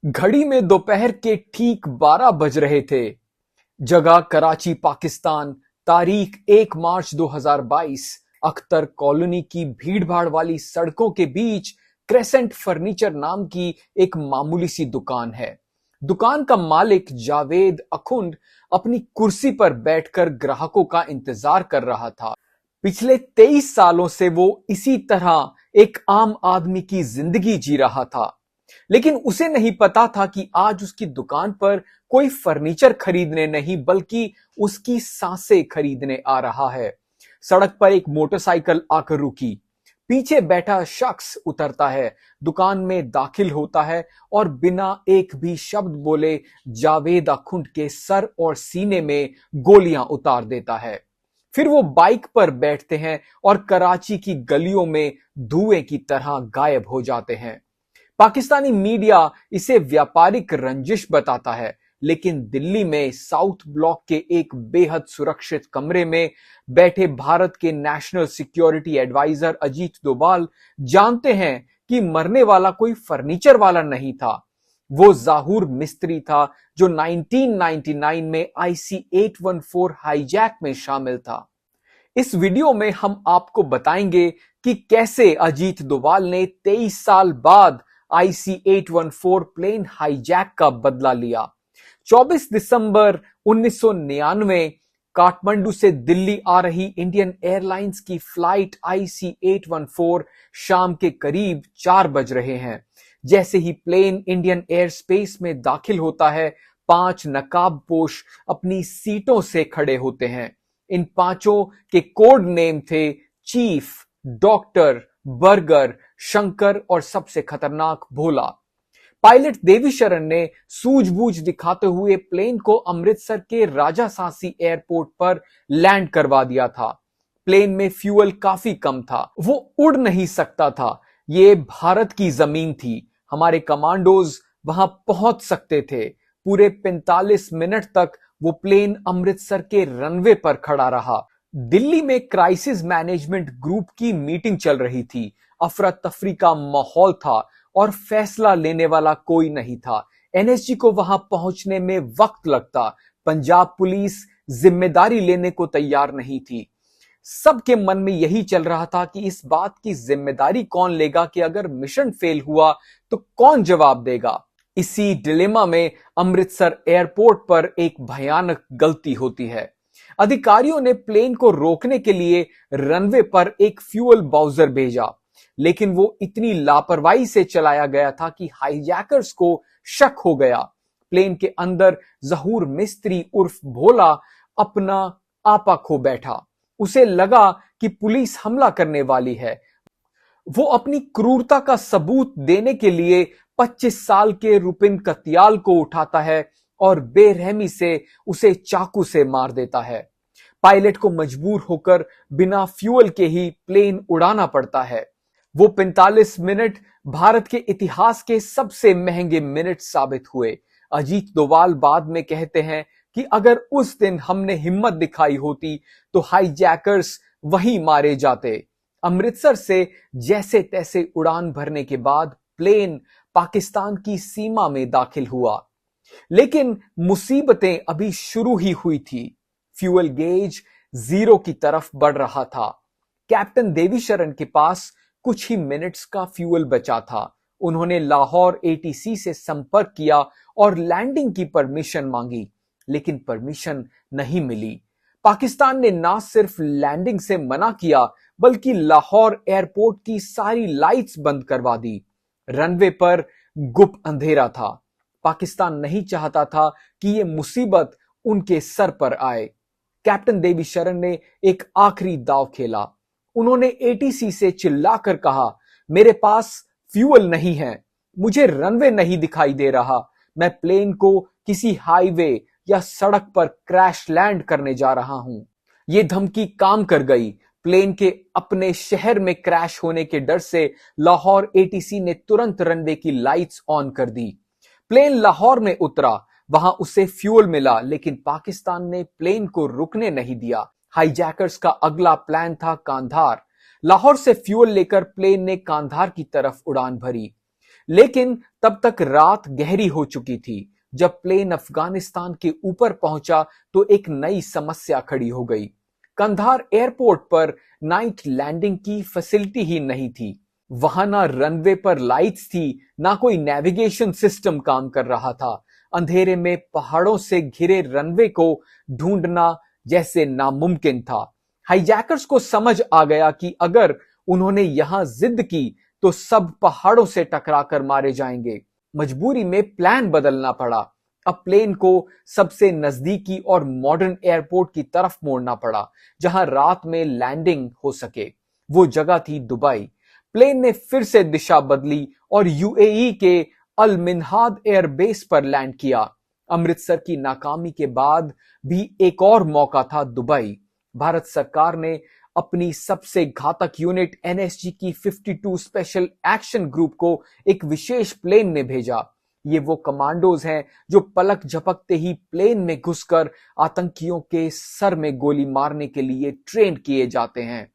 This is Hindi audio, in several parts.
घड़ी में दोपहर के ठीक 12 बज रहे थे। जगह कराची, पाकिस्तान। तारीख 1 मार्च 2022। अख्तर कॉलोनी की भीड़भाड़ वाली सड़कों के बीच क्रेसेंट फर्नीचर नाम की एक मामूली सी दुकान है। दुकान का मालिक जावेद अखुंड अपनी कुर्सी पर बैठकर ग्राहकों का इंतजार कर रहा था। पिछले 23 सालों से वो इसी तरह एक आम आदमी की जिंदगी जी रहा था, लेकिन उसे नहीं पता था कि आज उसकी दुकान पर कोई फर्नीचर खरीदने नहीं बल्कि उसकी सांसें खरीदने आ रहा है। सड़क पर एक मोटरसाइकिल आकर रुकी। पीछे बैठा शख्स उतरता है, दुकान में दाखिल होता है और बिना एक भी शब्द बोले जावेद अखुंड के सर और सीने में गोलियां उतार देता है। फिर वो बाइक पर बैठते हैं और कराची की गलियों में धुएं की तरह गायब हो जाते हैं। पाकिस्तानी मीडिया इसे व्यापारिक रंजिश बताता है, लेकिन दिल्ली में साउथ ब्लॉक के एक बेहद सुरक्षित कमरे में बैठे भारत के national security adviser Ajit Doval जानते हैं कि मरने वाला कोई फर्नीचर वाला नहीं था। वो जाहूर मिस्त्री था जो 1999 में IC 814 हाईजैक में शामिल था। इस वीडियो में हम आपको बताएंगे कि कैसे अजीत डोभाल ने 23 साल बाद IC 814 प्लेन हाईजैक का बदला लिया। 24 दिसंबर 1999 काठमांडू से दिल्ली आ रही इंडियन एयरलाइंस की फ्लाइट IC 814 शाम के करीब 4 बज रहे हैं। जैसे ही प्लेन इंडियन एयर स्पेस में दाखिल होता है, 5 नकाबपोश अपनी सीटों से खड़े होते हैं। इन पांचों के कोड नेम थे चीफ, डॉक्टर, बर्गर, शंकर और सबसे खतरनाक भोला। पायलट देवीशरण ने सूझबूझ दिखाते हुए प्लेन को अमृतसर के राजा सांसी एयरपोर्ट पर लैंड करवा दिया था। प्लेन में फ्यूल काफी कम था, वो उड़ नहीं सकता था। ये भारत की जमीन थी, हमारे कमांडोज वहां पहुंच सकते थे। पूरे 45 मिनट तक वो प्लेन अमृतसर के रनवे पर खड़ा रहा। दिल्ली में क्राइसिस मैनेजमेंट ग्रुप की मीटिंग चल रही थी। अफरा तफरी का माहौल था और फैसला लेने वाला कोई नहीं था। NSG को वहां पहुंचने में वक्त लगता। पंजाब पुलिस जिम्मेदारी लेने को तैयार नहीं थी। सबके मन में यही चल रहा था कि इस बात की जिम्मेदारी कौन लेगा कि अगर मिशन फेल हुआ तो कौन जवाब देगा। इसी डिलेमा में अमृतसर एयरपोर्ट पर एक भयानक गलती होती है। अधिकारियों ने प्लेन को रोकने के लिए रनवे पर एक फ्यूल बाउजर भेजा, लेकिन वो इतनी लापरवाही से चलाया गया था कि हाईजैकर्स को शक हो गया। प्लेन के अंदर जहूर मिस्त्री उर्फ भोला अपना आपा खो बैठा। उसे लगा कि पुलिस हमला करने वाली है। वो अपनी क्रूरता का सबूत देने के लिए 25 साल के रुपिन कतियाल को उठाता है और बेरहमी से उसे चाकू से मार देता है। पायलट को मजबूर होकर बिना फ्यूल के ही प्लेन उड़ाना पड़ता है। वो 45 मिनट भारत के इतिहास के सबसे महंगे मिनट साबित हुए। अजीत डोभाल बाद में कहते हैं कि अगर उस दिन हमने हिम्मत दिखाई होती तो हाईजैकर्स वहीं मारे जाते। अमृतसर से जैसे तैसे उड़ान भरने के बाद प्लेन पाकिस्तान की सीमा में दाखिल हुआ, लेकिन मुसीबतें अभी शुरू ही हुई थी। फ्यूल गेज 0 की तरफ बढ़ रहा था। कैप्टन देवीशरण के पास कुछ ही मिनट्स का फ्यूल बचा था। उन्होंने लाहौर ATC से संपर्क किया और लैंडिंग की परमिशन मांगी, लेकिन परमिशन नहीं मिली। पाकिस्तान ने ना सिर्फ लैंडिंग से मना किया बल्कि लाहौर एयरपोर्ट की सारी लाइट्स बंद करवा दी। रनवे पर गुप अंधेरा था। पाकिस्तान नहीं चाहता था कि यह मुसीबत उनके सर पर आए। कैप्टन देवीशरण ने एक आखिरी दांव खेला। उन्होंने ATC से चिल्लाकर कहा, मेरे पास फ्यूल नहीं है, मुझे रनवे नहीं दिखाई दे रहा, मैं प्लेन को किसी हाईवे या सड़क पर क्रैश लैंड करने जा रहा हूं। यह धमकी काम कर गई। प्लेन के अपने शहर में क्रैश होने के डर से लाहौर ATC ने तुरंत रनवे की लाइट्स ऑन कर दी। प्लेन लाहौर में उतरा, वहां उसे फ्यूल मिला, लेकिन पाकिस्तान ने प्लेन को रुकने नहीं दिया। हाईजैकर्स का अगला प्लान था कांधार। लाहौर से फ्यूल लेकर प्लेन ने कांधार की तरफ उड़ान भरी। लेकिन तब तक रात गहरी हो चुकी थी। जब प्लेन अफगानिस्तान के ऊपर पहुंचा तो एक नई समस्या खड़ी हो गई। कंधार एयरपोर्ट पर नाइट लैंडिंग की फैसिलिटी ही नहीं थी। वहां ना रनवे पर लाइट्स थी, ना कोई नेविगेशन सिस्टम काम कर रहा था। अंधेरे में पहाड़ों से घिरे रनवे को ढूंढना जैसे नामुमकिन था। हाईजैकर्स को समझ आ गया कि अगर उन्होंने यहां जिद की तो सब पहाड़ों से टकराकर मारे जाएंगे। मजबूरी में प्लान बदलना पड़ा। अब प्लेन को सबसे नजदीकी और मॉडर्न एयरपोर्ट की तरफ मोड़ना पड़ा, जहां रात में लैंडिंग हो सके। वो जगह थी दुबई। प्लेन ने फिर से दिशा बदली और यूएई के अल मिन्हाद एयरबेस पर लैंड किया। अमृतसर की नाकामी के बाद भी एक और मौका था दुबई। भारत सरकार ने अपनी सबसे घातक यूनिट एनएसजी की 52 स्पेशल एक्शन ग्रुप को एक विशेष प्लेन में भेजा। ये वो कमांडोज हैं जो पलक झपकते ही प्लेन में घुसकर आतंकियों के सर में गोली मारने के लिए ट्रेन किए जाते हैं।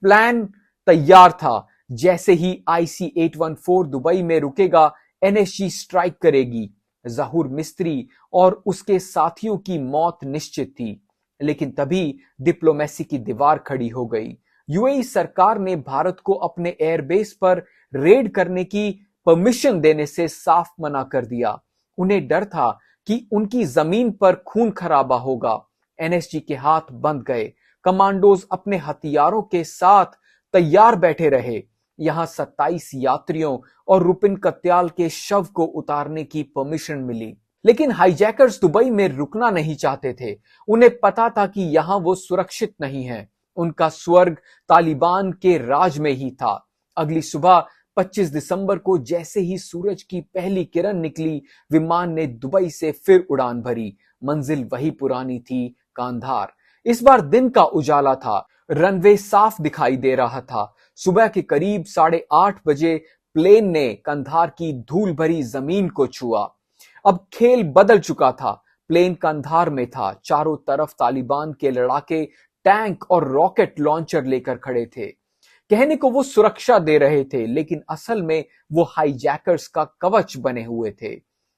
प्लान तैयार था। जैसे ही IC-814 दुबई में रुकेगा, एनएसजी स्ट्राइक करेगी। जहूर मिस्त्री और उसके साथियों की मौत निश्चित थी। लेकिन तभी डिप्लोमेसी की दीवार खड़ी हो गई। यूएई सरकार ने भारत को अपने एयरबेस पर रेड करने की परमिशन देने से साफ मना कर दिया। उन्हें डर था कि उनकी जमीन पर खून खराबा होगा। एनएसजी के हाथ बंध गए। कमांडोज अपने हथियारों के साथ तैयार बैठे रहे। यहां 27 यात्रियों और रुपिन कत्याल के शव को उतारने की परमिशन मिली। लेकिन हाईजैकर्स दुबई में रुकना नहीं चाहते थे। उन्हें पता था कि यहां वो सुरक्षित नहीं है। उनका स्वर्ग तालिबान के राज में ही था। अगली सुबह 25 दिसंबर को जैसे ही सूरज की पहली किरण निकली, विमान ने दुबई से फिर उड़ान भरी। मंजिल वही पुरानी थी, कांधार। इस बार दिन का उजाला था। रनवे साफ दिखाई दे रहा था। सुबह के करीब 8:30 बजे प्लेन ने कंधार की धूल भरी जमीन को छुआ। अब खेल बदल चुका था। प्लेन कंधार में था। चारों तरफ तालिबान के लड़ाके टैंक और रॉकेट लॉन्चर लेकर खड़े थे। कहने को वो सुरक्षा दे रहे थे, लेकिन असल में वो हाईजैकर्स का कवच बने हुए थे।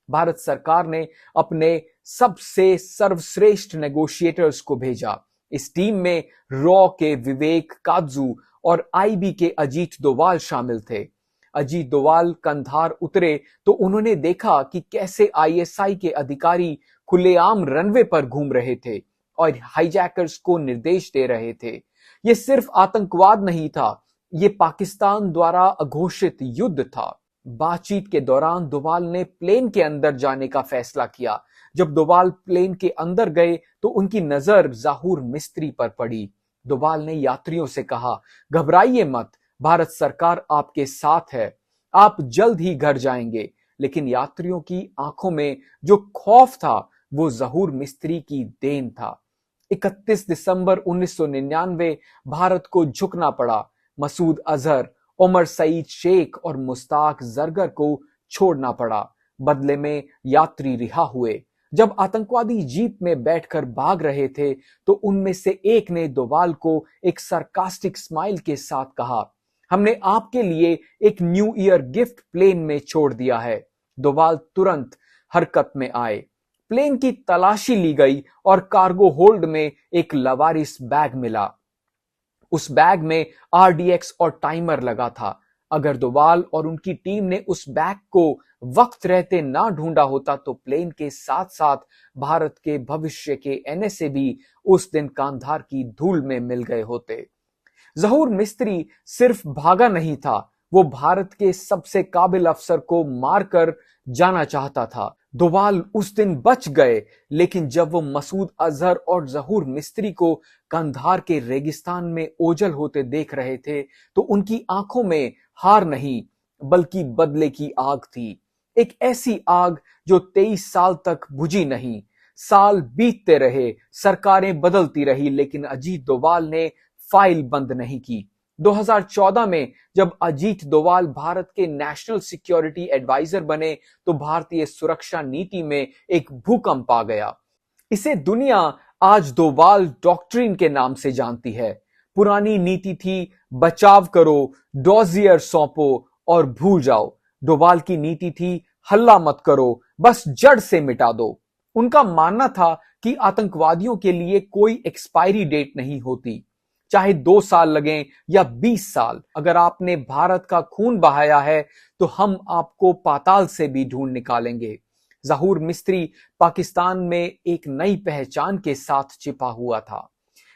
भारत सरकार ने अपने सबसे सर्वश्रेष्ठ नेगोशिएटर्स को भेजा। इस टीम में रॉ के विवेक काजू और आईबी के अजीत डोवाल शामिल थे। अजीत डोवाल कंधार उतरे तो उन्होंने देखा कि कैसे आईएसआई के अधिकारी खुलेआम रनवे पर घूम रहे थे और हाईजैकर्स को निर्देश दे रहे थे। ये सिर्फ आतंकवाद नहीं था, ये पाकिस्तान द्वारा अघोषित युद्ध था। बातचीत के दौरान डोवाल ने प्लेन के अंदर जाने का फैसला किया। जब डोवाल प्लेन के अंदर गए तो उनकी नजर जहूर मिस्त्री पर पड़ी। डोवाल ने यात्रियों से कहा, घबराइए मत, भारत सरकार आपके साथ है, आप जल्द ही घर जाएंगे। लेकिन यात्रियों की आंखों में जो खौफ था वो जहूर मिस्त्री की देन था। 31 दिसंबर 1999 भारत को झुकना पड़ा। मसूद अजहर, उमर सईद शेख और मुश्ताक जरगर को छोड़ना पड़ा। बदले में यात्री रिहा हुए। जब आतंकवादी जीप में बैठकर भाग रहे थे तो उनमें से एक ने डोवाल को एक सरकास्टिक स्माइल के साथ कहा, हमने आपके लिए एक न्यू ईयर गिफ्ट प्लेन में छोड़ दिया है। डोवाल तुरंत हरकत में आए। प्लेन की तलाशी ली गई और कार्गो होल्ड में एक लवारिस बैग मिला। उस बैग में आरडीएक्स और टाइमर लगा था। अगर डोवाल और उनकी टीम ने उस बैग को वक्त रहते ना ढूंढा होता तो प्लेन के साथ साथ भारत के भविष्य के एनएसए भी उस दिन कांधार की धूल में मिल गए होते। जहूर मिस्त्री सिर्फ भागा नहीं था, वो भारत के सबसे काबिल अफसर को मारकर जाना चाहता था। डोवाल उस दिन बच गए, लेकिन जब वो मसूद अजहर और जहूर मिस्त्री को कंधार के रेगिस्तान में ओझल होते देख रहे थे तो उनकी आंखों में हार नहीं बल्कि बदले की आग थी। एक ऐसी आग जो 23 साल तक बुझी नहीं। साल बीतते रहे, सरकारें बदलती रही, लेकिन अजीत डोवाल ने फाइल बंद नहीं की। 2014 में जब अजीत डोवाल भारत के नेशनल सिक्योरिटी एडवाइजर बने तो भारतीय सुरक्षा नीति में एक भूकंप आ गया। इसे दुनिया आज डोवाल डॉक्ट्रिन के नाम से जानती है। पुरानी नीति थी, बचाव करो, डॉजियर सौंपो और भूल जाओ। डोभाल की नीति थी हल्ला मत करो, बस जड़ से मिटा दो। उनका मानना था कि आतंकवादियों के लिए कोई एक्सपायरी डेट नहीं होती, चाहे 2 साल लगें या 20 साल। अगर आपने भारत का खून बहाया है तो हम आपको पाताल से भी ढूंढ निकालेंगे। ज़हूर मिस्त्री पाकिस्तान में एक नई पहचान के साथ छिपा हुआ था।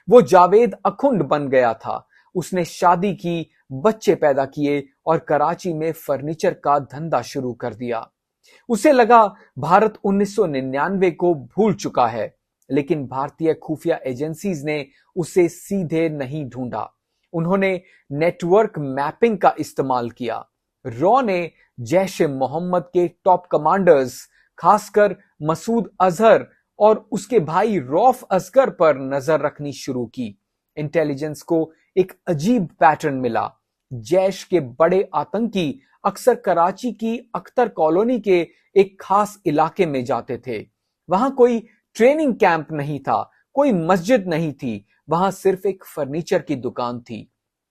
वो जावेद अखुंड बन गया था। उसने शादी की, बच्चे पैदा किए और कराची में फर्नीचर का धंधा शुरू कर दिया। उसे लगा भारत 1999 को भूल चुका है, लेकिन भारतीय खुफिया एजेंसीज ने उसे सीधे नहीं ढूंढा। उन्होंने नेटवर्क मैपिंग का इस्तेमाल किया। रॉ ने जैश ए मोहम्मद के टॉप कमांडर्स, खासकर मसूद अजहर और उसके भाई रौफ असगर पर नजर रखनी शुरू की। इंटेलिजेंस को एक अजीब पैटर्न मिला। जैश के बड़े आतंकी अक्सर कराची की अख्तर कॉलोनी के एक खास इलाके में जाते थे। वहां कोई ट्रेनिंग कैंप नहीं था, कोई मस्जिद नहीं थी, वहां सिर्फ एक फर्नीचर की दुकान थी,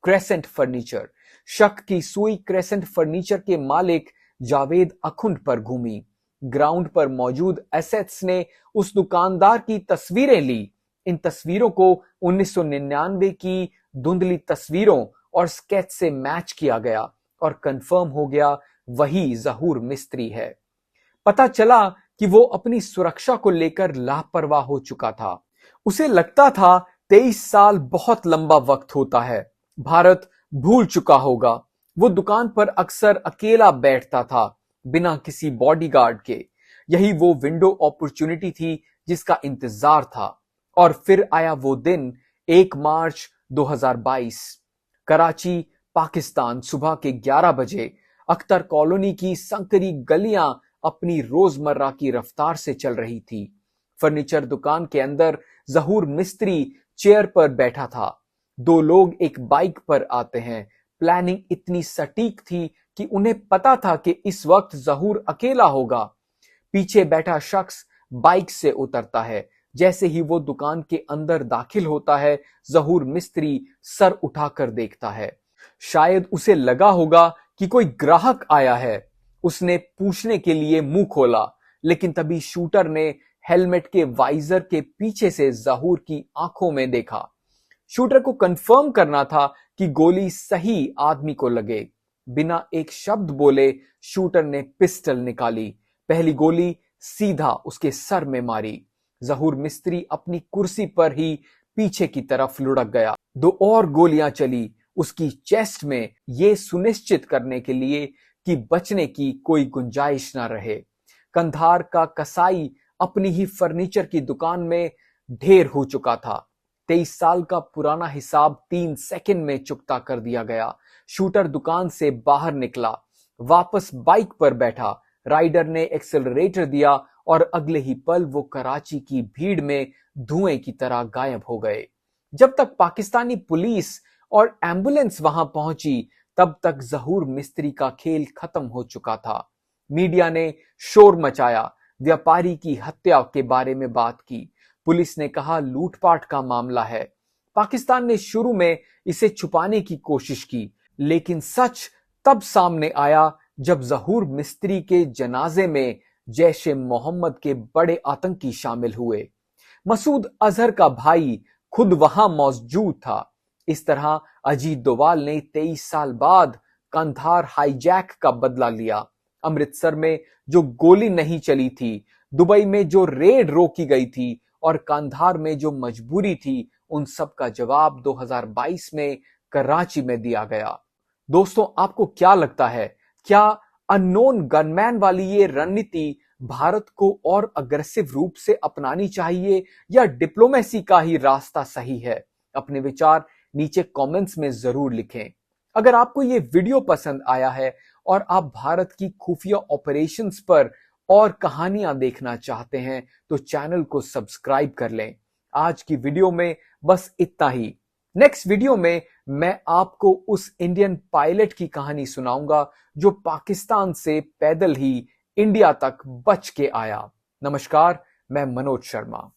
क्रेसेंट फर्नीचर। शक की सुई क्रेसेंट फर्नीचर के मालिक जावेद अखुंड पर घूमी। ग्राउंड पर मौजूद एसेट्स ने उस दुकानदार की तस्वीरें ली। इन तस्वीरों को 1999 की धुंधली तस्वीरों और स्केच से मैच किया गया और कंफर्म हो गया वही ज़हूर मिस्त्री है। पता चला कि वो अपनी सुरक्षा को लेकर लापरवाह हो चुका था। उसे लगता था 23 साल बहुत लंबा वक्त होता है, भारत भूल चुका होगा। वो दुकान पर अक्सर अकेला बैठता था, बिना किसी बॉडीगार्ड के। यही वो विंडो अपॉर्चुनिटी थी जिसका इंतजार था। और फिर आया वो दिन, 1 मार्च 2022। कराची, पाकिस्तान। सुबह के 11 बजे अख्तर कॉलोनी की संकरी गलियां अपनी रोजमर्रा की रफ्तार से चल रही थी। फर्नीचर दुकान के अंदर ज़हूर मिस्त्री चेयर पर बैठा था। 2 लोग एक बाइक पर आते हैं। प्लानिंग इतनी सटीक थी कि उन्हें पता था कि इस वक्त ज़हूर अकेला होगा। पीछे बैठा शख्स बाइक से उतरता है। जैसे ही वो दुकान के अंदर दाखिल होता है, ज़हूर मिस्त्री सर उठाकर देखता है। शायद उसे लगा होगा कि कोई ग्राहक आया है। उसने पूछने के लिए मुंह खोला, लेकिन तभी शूटर ने हेलमेट के वाइजर के पीछे से ज़हूर की आंखों में देखा। शूटर को कंफर्म करना था कि गोली सही आदमी को लगे। बिना एक शब्द बोले शूटर ने पिस्टल निकाली। पहली गोली सीधा उसके सर में मारी। ज़हूर मिस्त्री अपनी कुर्सी पर ही पीछे की तरफ लुढ़क गया। 2 और गोलियां चली उसकी चेस्ट में, ये सुनिश्चित करने के लिए कि बचने की कोई गुंजाइश ना रहे। कंधार का कसाई अपनी ही फर्नीचर की दुकान में ढेर हो चुका था। 23 साल का पुराना हिसाब 3 सेकंड में चुकता कर दिया गया। शूटर दुकान से बाहर निकला, वापस बाइक पर बैठा। राइडर ने एक्सेलरेटर दिया और अगले ही पल वो कराची की भीड़ में धुएं की तरह गायब हो गए। जब तक पाकिस्तानी पुलिस और एम्बुलेंस वहां पहुंची, तब तक ज़हूर मिस्त्री का खेल खत्म हो चुका था। मीडिया ने शोर मचाया, व्यापारी की हत्या के बारे में बात की। पुलिस ने कहा लूटपाट का मामला है। पाकिस्तान ने शुरू में इसे छुपाने की कोशिश की, लेकिन सच तब सामने आया जब ज़हूर मिस्त्री के जनाजे में जैश ए मोहम्मद के बड़े आतंकी शामिल हुए। मसूद अजहर का भाई खुद वहां मौजूद था। इस तरह अजीत डोभाल ने 23 साल बाद कंधार हाईजैक का बदला लिया। अमृतसर में जो गोली नहीं चली थी, दुबई में जो रेड रोकी गई थी और कंधार में जो मजबूरी थी, उन सब का जवाब 2022 में कराची में दिया गया। दोस्तों, आपको क्या लगता है, क्या अननोन गनमैन वाली ये रणनीति भारत को और अग्रेसिव रूप से अपनानी चाहिए या डिप्लोमेसी का ही रास्ता सही है? अपने विचार नीचे कमेंट्स में जरूर लिखें। अगर आपको ये वीडियो पसंद आया है और आप भारत की खुफिया ऑपरेशंस पर और कहानियां देखना चाहते हैं तो चैनल को सब्सक्राइब कर लें। आज की वीडियो में बस इतना ही। नेक्स्ट वीडियो में मैं आपको उस इंडियन पायलट की कहानी सुनाऊंगा जो पाकिस्तान से पैदल ही इंडिया तक बच के आया। नमस्कार, मैं मनोज शर्मा।